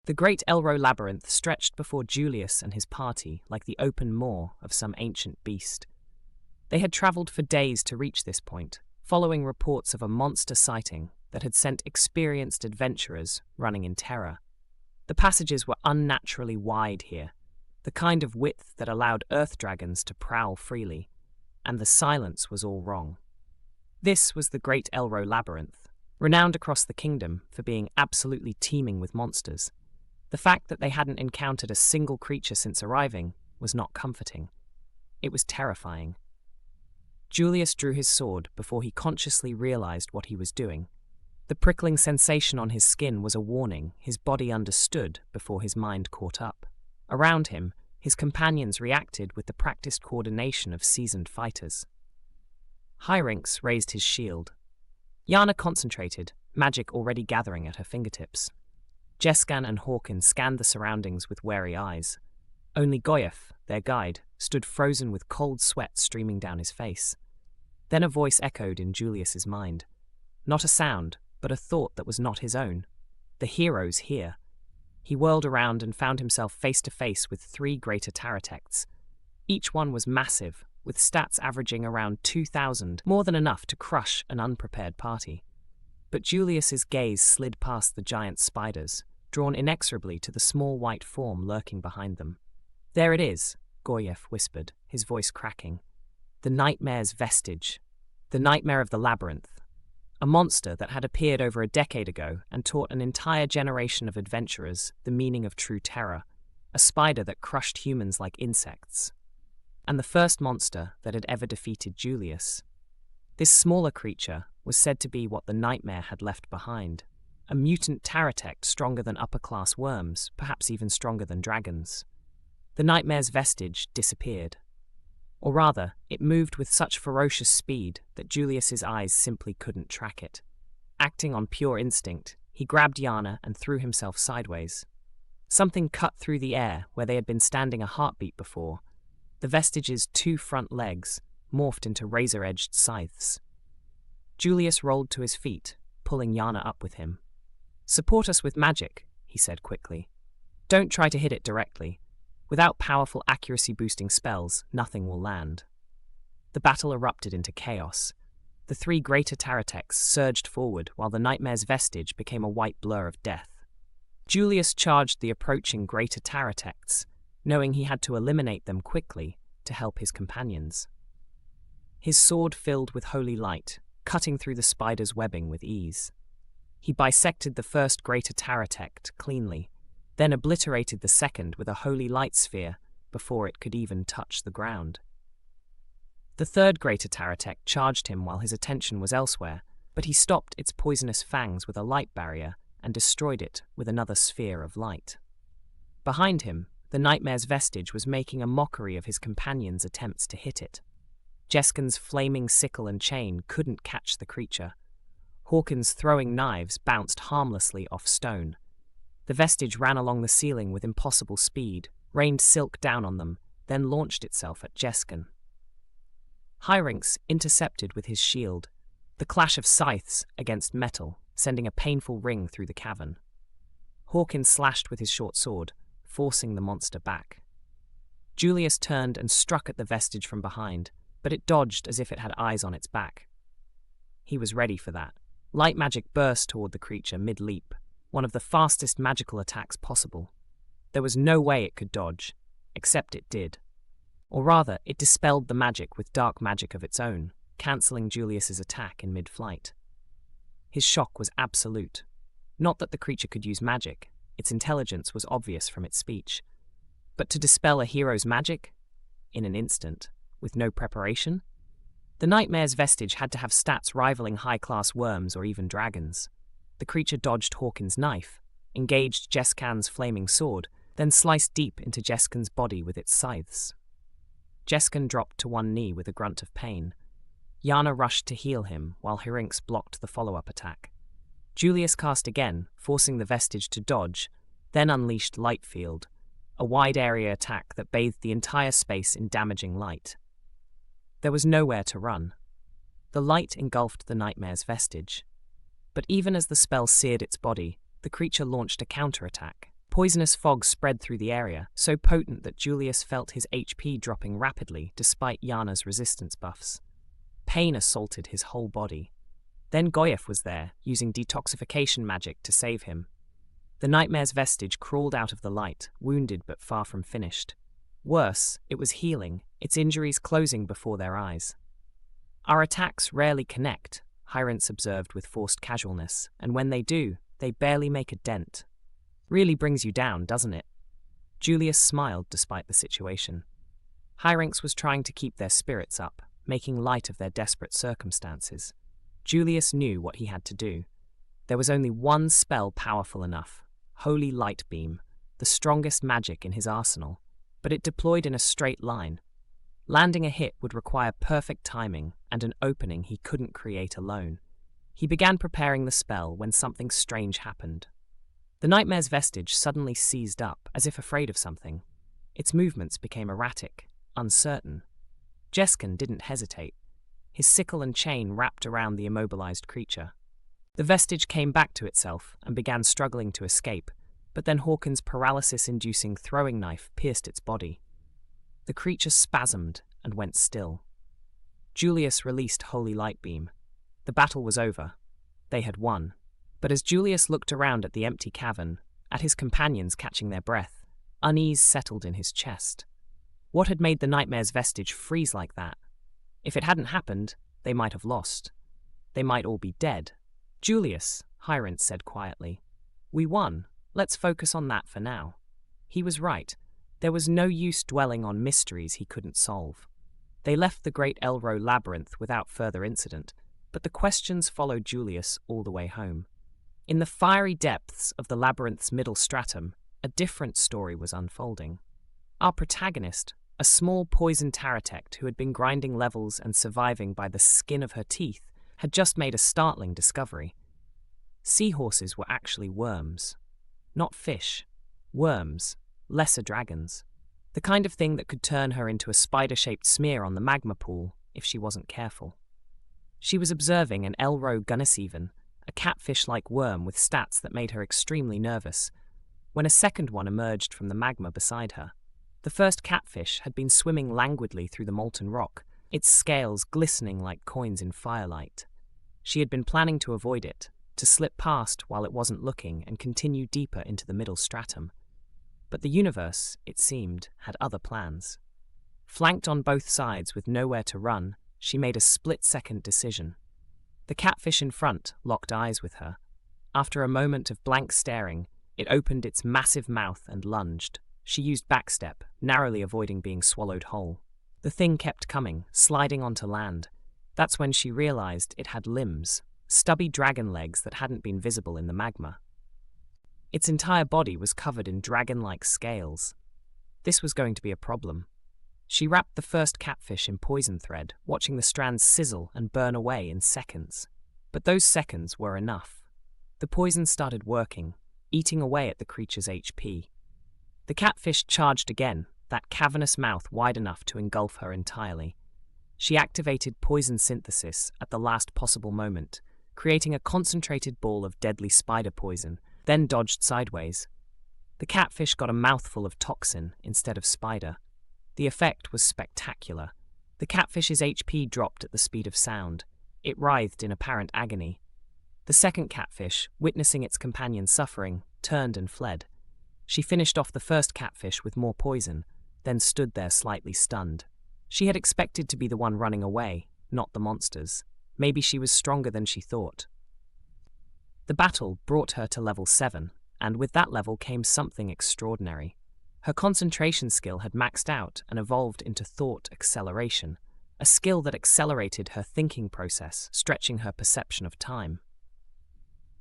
The Great Elroe Labyrinth stretched before Julius and his party like the open maw of some ancient beast. They had travelled for days to reach this point, following reports of a monster sighting that had sent experienced adventurers running in terror. The passages were unnaturally wide here, the kind of width that allowed earth dragons to prowl freely, and the silence was all wrong. This was the Great Elroe Labyrinth, renowned across the kingdom for being absolutely teeming with monsters. The fact that they hadn't encountered a single creature since arriving was not comforting. It was terrifying. Julius drew his sword before he consciously realized what he was doing. The prickling sensation on his skin was a warning his body understood before his mind caught up. Around him, his companions reacted with the practiced coordination of seasoned fighters. Hyrinx raised his shield. Yana concentrated, magic already gathering at her fingertips. Jeskan and Hawkins scanned the surroundings with wary eyes. Only Goyef, their guide, stood frozen with cold sweat streaming down his face. Then a voice echoed in Julius's mind. Not a sound, but a thought that was not his own. The heroes here. He whirled around and found himself face to face with 3 Greater Taratects. Each one was massive, with stats averaging around 2,000, more than enough to crush an unprepared party. But Julius's gaze slid past the giant spiders, drawn inexorably to the small white form lurking behind them. There it is, Goyef whispered, his voice cracking. The nightmare's Vestige. The nightmare of the labyrinth. A monster that had appeared over a decade ago and taught an entire generation of adventurers the meaning of true terror. A spider that crushed humans like insects. And the first monster that had ever defeated Julius. This smaller creature was said to be what the nightmare had left behind. A mutant Taratect stronger than upper-class worms, perhaps even stronger than dragons. The nightmare's Vestige disappeared. Or rather, it moved with such ferocious speed that Julius's eyes simply couldn't track it. Acting on pure instinct, he grabbed Yana and threw himself sideways. Something cut through the air where they had been standing a heartbeat before. The Vestige's 2 front legs morphed into razor-edged scythes. Julius rolled to his feet, pulling Yana up with him. "Support us with magic," he said quickly. "Don't try to hit it directly. Without powerful accuracy-boosting spells, nothing will land." The battle erupted into chaos. The 3 Greater Taratects surged forward while the nightmare's Vestige became a white blur of death. Julius charged the approaching Greater Taratects, knowing he had to eliminate them quickly to help his companions. His sword filled with holy light, cutting through the spider's webbing with ease. He bisected the first Greater Taratect cleanly, then obliterated the second with a holy light sphere before it could even touch the ground. The third Greater Taratect charged him while his attention was elsewhere, but he stopped its poisonous fangs with a light barrier and destroyed it with another sphere of light. Behind him, the nightmare's Vestige was making a mockery of his companions' attempts to hit it. Jeskan's flaming sickle and chain couldn't catch the creature. Hawkins' throwing knives bounced harmlessly off stone. The Vestige ran along the ceiling with impossible speed, rained silk down on them, then launched itself at Jeskan. Hyrinx intercepted with his shield, the clash of scythes against metal, sending a painful ring through the cavern. Hawkins slashed with his short sword, forcing the monster back. Julius turned and struck at the Vestige from behind, but it dodged as if it had eyes on its back. He was ready for that. Light magic burst toward the creature mid-leap, one of the fastest magical attacks possible. There was no way it could dodge, except it did. Or rather, it dispelled the magic with dark magic of its own, cancelling Julius's attack in mid-flight. His shock was absolute. Not that the creature could use magic, its intelligence was obvious from its speech. But to dispel a hero's magic? In an instant, with no preparation? The nightmare's Vestige had to have stats rivaling high-class worms or even dragons. The creature dodged Hawkins' knife, engaged Jeskan's flaming sword, then sliced deep into Jeskan's body with its scythes. Jeskan dropped to one knee with a grunt of pain. Yana rushed to heal him, while Hyrinx blocked the follow-up attack. Julius cast again, forcing the Vestige to dodge, then unleashed Light Field, a wide-area attack that bathed the entire space in damaging light. There was nowhere to run. The light engulfed the nightmare's Vestige. But even as the spell seared its body, the creature launched a counterattack, Poisonous fog spread through the area, so potent that Julius felt his HP dropping rapidly despite Yana's resistance buffs. Pain assaulted his whole body. Then Goyef was there, using detoxification magic to save him. The nightmare's Vestige crawled out of the light, wounded but far from finished. Worse, it was healing, its injuries closing before their eyes. Our attacks rarely connect, Hyrance observed with forced casualness, and when they do, they barely make a dent. Really brings you down, doesn't it? Julius smiled despite the situation. Hyrance was trying to keep their spirits up, making light of their desperate circumstances. Julius knew what he had to do. There was only one spell powerful enough, Holy Light Beam, the strongest magic in his arsenal, but it deployed in a straight line. Landing a hit would require perfect timing and an opening he couldn't create alone. He began preparing the spell when something strange happened. The nightmare's Vestige suddenly seized up, as if afraid of something. Its movements became erratic, uncertain. Jeskin didn't hesitate. His sickle and chain wrapped around the immobilized creature. The Vestige came back to itself and began struggling to escape, but then Hawkins' paralysis-inducing throwing knife pierced its body. The creature spasmed and went still. Julius released Holy Light Beam. The battle was over. They had won. But as Julius looked around at the empty cavern, at his companions catching their breath, unease settled in his chest. What had made the nightmare's Vestige freeze like that? If it hadn't happened, they might have lost. They might all be dead. Julius, Hyrance said quietly. We won. Let's focus on that for now. He was right. There was no use dwelling on mysteries he couldn't solve. They left the Great Elroe Labyrinth without further incident, but the questions followed Julius all the way home. In the fiery depths of the labyrinth's middle stratum, a different story was unfolding. Our protagonist, a small poison Taratect who had been grinding levels and surviving by the skin of her teeth, had just made a startling discovery. Seahorses were actually worms. Not fish. Worms. Lesser dragons. The kind of thing that could turn her into a spider-shaped smear on the magma pool if she wasn't careful. She was observing an Elroe Gunniseven, a catfish-like worm with stats that made her extremely nervous, when a second one emerged from the magma beside her. The first catfish had been swimming languidly through the molten rock, its scales glistening like coins in firelight. She had been planning to avoid it, to slip past while it wasn't looking and continue deeper into the middle stratum. But the universe, it seemed, had other plans. Flanked on both sides with nowhere to run, she made a split-second decision. The catfish in front locked eyes with her. After a moment of blank staring, it opened its massive mouth and lunged. She used backstep, narrowly avoiding being swallowed whole. The thing kept coming, sliding onto land. That's when she realized it had limbs, stubby dragon legs that hadn't been visible in the magma. Its entire body was covered in dragon-like scales. This was going to be a problem. She wrapped the first catfish in poison thread, watching the strands sizzle and burn away in seconds. But those seconds were enough. The poison started working, eating away at the creature's HP. The catfish charged again, that cavernous mouth wide enough to engulf her entirely. She activated poison synthesis at the last possible moment, creating a concentrated ball of deadly spider poison, then dodged sideways. The catfish got a mouthful of toxin instead of spider. The effect was spectacular. The catfish's HP dropped at the speed of sound. It writhed in apparent agony. The second catfish, witnessing its companion suffering, turned and fled. She finished off the first catfish with more poison, then stood there slightly stunned. She had expected to be the one running away, not the monsters. Maybe she was stronger than she thought. The battle brought her to level 7, and with that level came something extraordinary. Her concentration skill had maxed out and evolved into thought acceleration, a skill that accelerated her thinking process, stretching her perception of time.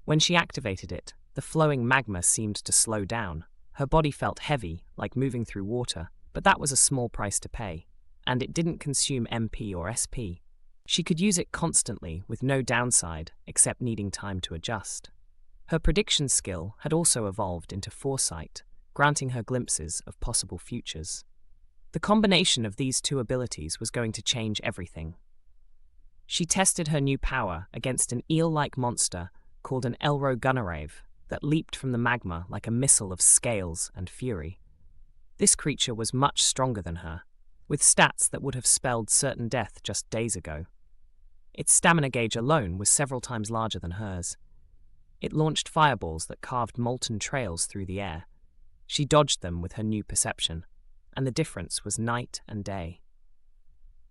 When she activated it, the flowing magma seemed to slow down. Her body felt heavy, like moving through water, but that was a small price to pay, and it didn't consume MP or SP. She could use it constantly, with no downside, except needing time to adjust. Her prediction skill had also evolved into foresight, granting her glimpses of possible futures. The combination of these two abilities was going to change everything. She tested her new power against an eel-like monster called an Elroe Gunniseven, that leaped from the magma like a missile of scales and fury. This creature was much stronger than her, with stats that would have spelled certain death just days ago. Its stamina gauge alone was several times larger than hers. It launched fireballs that carved molten trails through the air. She dodged them with her new perception, and the difference was night and day.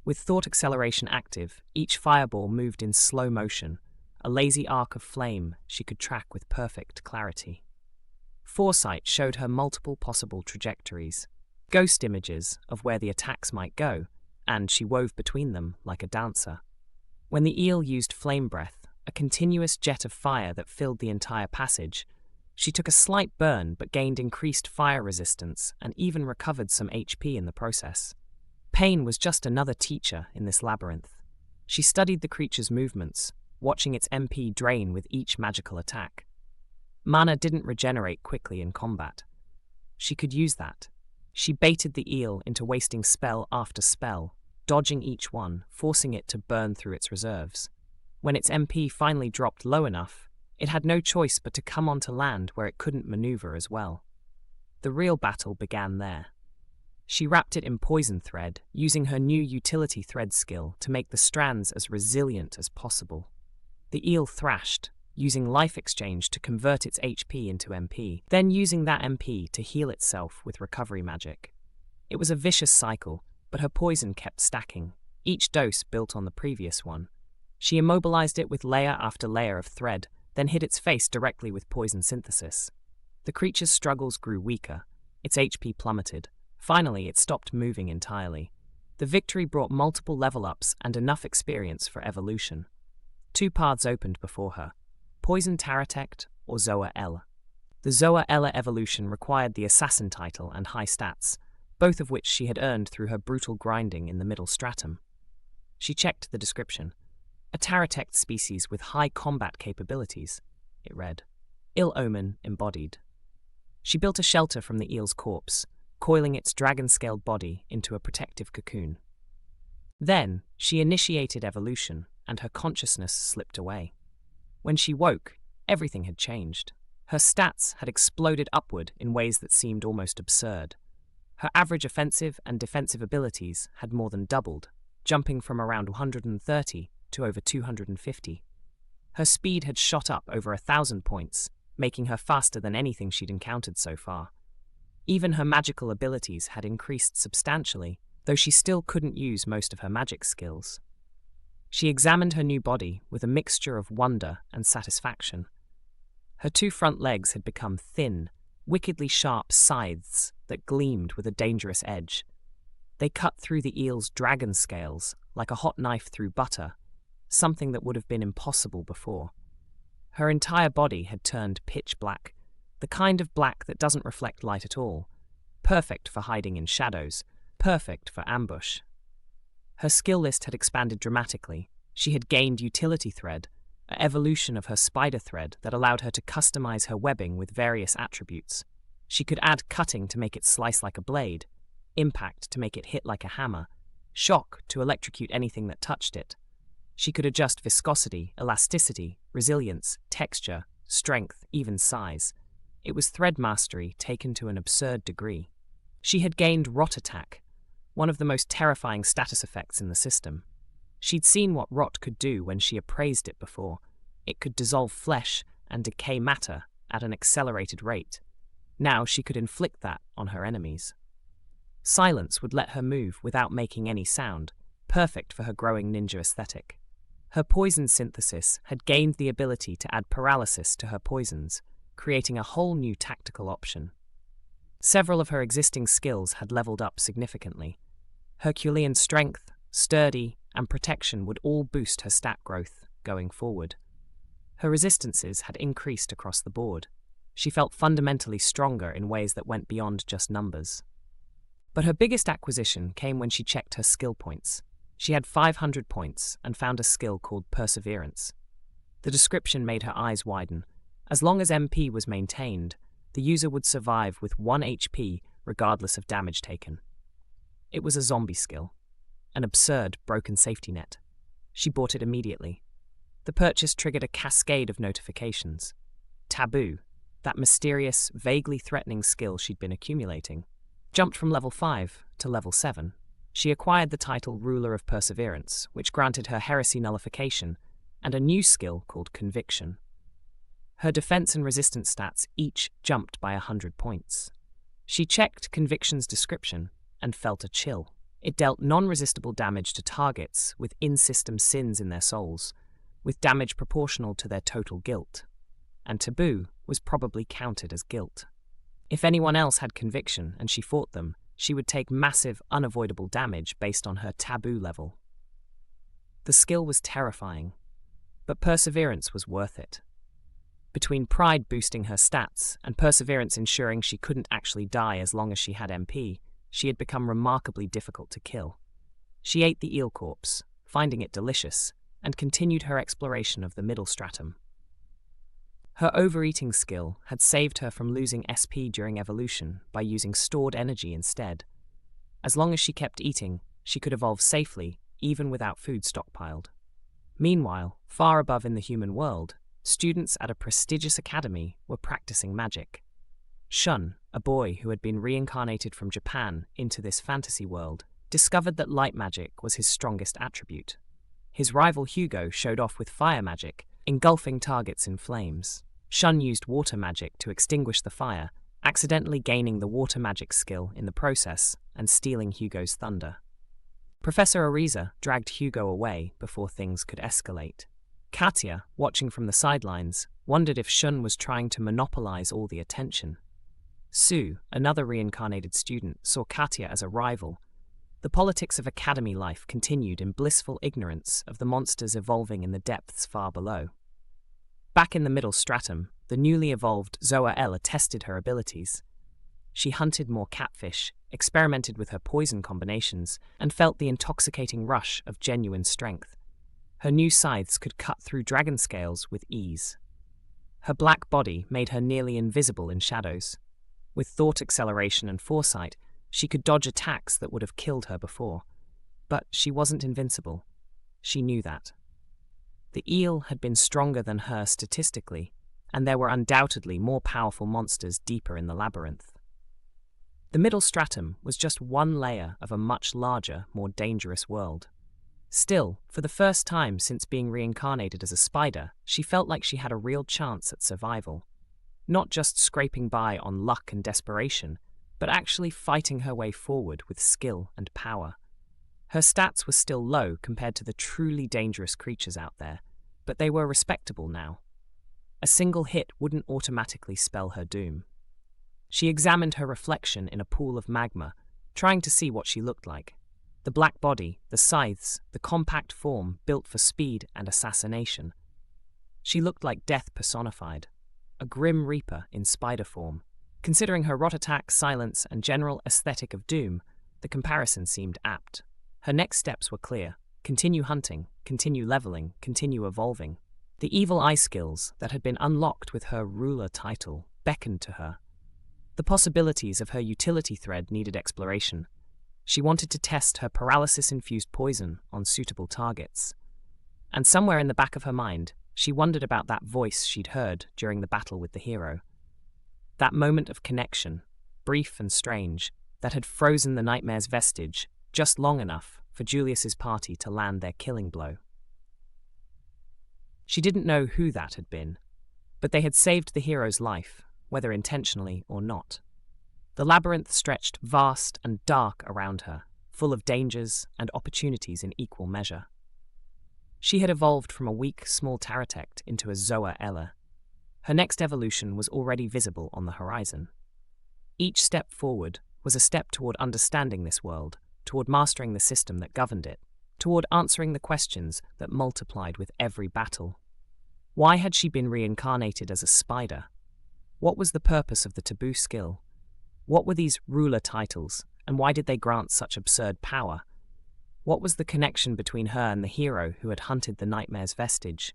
With thought acceleration active, each fireball moved in slow motion, a lazy arc of flame she could track with perfect clarity. Foresight showed her multiple possible trajectories, ghost images of where the attacks might go, and she wove between them like a dancer. When the eel used flame breath, a continuous jet of fire that filled the entire passage, she took a slight burn but gained increased fire resistance and even recovered some HP in the process. Pain was just another teacher in this labyrinth. She studied the creature's movements, watching its MP drain with each magical attack. Mana didn't regenerate quickly in combat. She could use that. She baited the eel into wasting spell after spell, dodging each one, forcing it to burn through its reserves. When its MP finally dropped low enough, it had no choice but to come onto land where it couldn't maneuver as well. The real battle began there. She wrapped it in poison thread, using her new utility thread skill to make the strands as resilient as possible. The eel thrashed, using life exchange to convert its HP into MP, then using that MP to heal itself with recovery magic. It was a vicious cycle, but her poison kept stacking, each dose built on the previous one. She immobilized it with layer after layer of thread, then hit its face directly with poison synthesis. The creature's struggles grew weaker. Its HP plummeted. Finally, it stopped moving entirely. The victory brought multiple level-ups and enough experience for evolution. 2 paths opened before her: Poison Taratect or Zoa Ele. The Zoa Ele evolution required the assassin title and high stats, both of which she had earned through her brutal grinding in the middle stratum. She checked the description. A Taratect species with high combat capabilities, it read. Ill omen embodied. She built a shelter from the eel's corpse, coiling its dragon-scaled body into a protective cocoon. Then, she initiated evolution, and her consciousness slipped away. When she woke, everything had changed. Her stats had exploded upward in ways that seemed almost absurd. Her average offensive and defensive abilities had more than doubled, jumping from around 130 to over 250. Her speed had shot up over 1,000 points, making her faster than anything she'd encountered so far. Even her magical abilities had increased substantially, though she still couldn't use most of her magic skills. She examined her new body with a mixture of wonder and satisfaction. Her 2 front legs had become thin, wickedly sharp scythes that gleamed with a dangerous edge. They cut through the eel's dragon scales like a hot knife through butter, something that would have been impossible before. Her entire body had turned pitch black, the kind of black that doesn't reflect light at all, perfect for hiding in shadows, perfect for ambush. Her skill list had expanded dramatically. She had gained utility thread, an evolution of her spider thread that allowed her to customize her webbing with various attributes. She could add cutting to make it slice like a blade, impact to make it hit like a hammer, shock to electrocute anything that touched it. She could adjust viscosity, elasticity, resilience, texture, strength, even size. It was thread mastery taken to an absurd degree. She had gained Rot Attack, one of the most terrifying status effects in the system. She'd seen what rot could do when she appraised it before. It could dissolve flesh and decay matter at an accelerated rate. Now she could inflict that on her enemies. Silence would let her move without making any sound, perfect for her growing ninja aesthetic. Her poison synthesis had gained the ability to add paralysis to her poisons, creating a whole new tactical option. Several of her existing skills had leveled up significantly. Herculean strength, sturdy, and protection would all boost her stat growth going forward. Her resistances had increased across the board. She felt fundamentally stronger in ways that went beyond just numbers. But her biggest acquisition came when she checked her skill points. She had 500 points and found a skill called Perseverance. The description made her eyes widen. As long as MP was maintained, the user would survive with 1 HP regardless of damage taken. It was a zombie skill, an absurd broken safety net. She bought it immediately. The purchase triggered a cascade of notifications. Taboo. that mysterious, vaguely threatening skill she'd been accumulating. Jumped from level 5 to level 7. She acquired the title Ruler of Perseverance, which granted her heresy nullification, and a new skill called Conviction. Her defense and resistance stats each jumped by 100 points. She checked Conviction's description and felt a chill. It dealt non-resistible damage to targets with in-system sins in their souls, with damage proportional to their total guilt. And taboo was probably counted as guilt. If anyone else had Conviction and she fought them, she would take massive, unavoidable damage based on her taboo level. The skill was terrifying, but Perseverance was worth it. Between Pride boosting her stats and Perseverance ensuring she couldn't actually die as long as she had MP, she had become remarkably difficult to kill. She ate the eel corpse, finding it delicious, and continued her exploration of the middle stratum. Her overeating skill had saved her from losing SP during evolution by using stored energy instead. As long as she kept eating, she could evolve safely, even without food stockpiled. Meanwhile, far above in the human world, students at a prestigious academy were practicing magic. Shun, a boy who had been reincarnated from Japan into this fantasy world, discovered that light magic was his strongest attribute. His rival Hugo showed off with fire magic, engulfing targets in flames. Shun used water magic to extinguish the fire, accidentally gaining the water magic skill in the process and stealing Hugo's thunder. Professor Ariza dragged Hugo away before things could escalate. Katia, watching from the sidelines, wondered if Shun was trying to monopolize all the attention. Sue, another reincarnated student, saw Katia as a rival. The politics of academy life continued in blissful ignorance of the monsters evolving in the depths far below. Back in the middle stratum, the newly evolved Zoa Ele tested her abilities. She hunted more catfish, experimented with her poison combinations, and felt the intoxicating rush of genuine strength. Her new scythes could cut through dragon scales with ease. Her black body made her nearly invisible in shadows. With thought acceleration and foresight, she could dodge attacks that would have killed her before. But she wasn't invincible. She knew that. The eel had been stronger than her statistically, and there were undoubtedly more powerful monsters deeper in the labyrinth. The middle stratum was just one layer of a much larger, more dangerous world. Still, for the first time since being reincarnated as a spider, she felt like she had a real chance at survival. Not just scraping by on luck and desperation, but actually fighting her way forward with skill and power. Her stats were still low compared to the truly dangerous creatures out there, but they were respectable now. A single hit wouldn't automatically spell her doom. She examined her reflection in a pool of magma, trying to see what she looked like. The black body, the scythes, the compact form built for speed and assassination. She looked like death personified, a grim reaper in spider form. Considering her rot attack, silence, and general aesthetic of doom, the comparison seemed apt. Her next steps were clear. Continue hunting, continue leveling, continue evolving. The evil eye skills that had been unlocked with her ruler title beckoned to her. The possibilities of her utility thread needed exploration. She wanted to test her paralysis-infused poison on suitable targets. And somewhere in the back of her mind, she wondered about that voice she'd heard during the battle with the hero. That moment of connection, brief and strange, that had frozen the nightmare's vestige just long enough for Julius's party to land their killing blow. She didn't know who that had been, but they had saved the hero's life, whether intentionally or not. The labyrinth stretched vast and dark around her, full of dangers and opportunities in equal measure. She had evolved from a weak, small Taratect into a Zoa Ele. Her next evolution was already visible on the horizon. Each step forward was a step toward understanding this world, toward mastering the system that governed it, toward answering the questions that multiplied with every battle. Why had she been reincarnated as a spider? What was the purpose of the taboo skill? What were these ruler titles, and why did they grant such absurd power? What was the connection between her and the hero who had hunted the nightmare's vestige?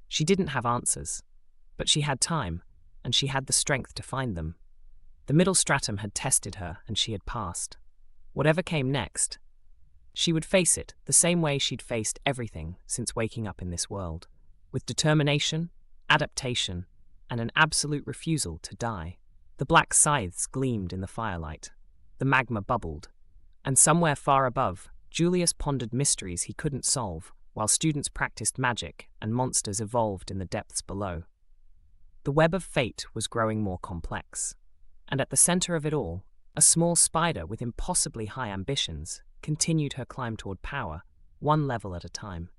She didn't have answers, but she had time, and she had the strength to find them. The middle stratum had tested her, and she had passed. Whatever came next, she would face it the same way she'd faced everything since waking up in this world, with determination, adaptation, and an absolute refusal to die. The black scythes gleamed in the firelight. The magma bubbled. And somewhere far above, Julius pondered mysteries he couldn't solve, while students practiced magic and monsters evolved in the depths below. The web of fate was growing more complex. And at the center of it all, a small spider with impossibly high ambitions continued her climb toward power, one level at a time.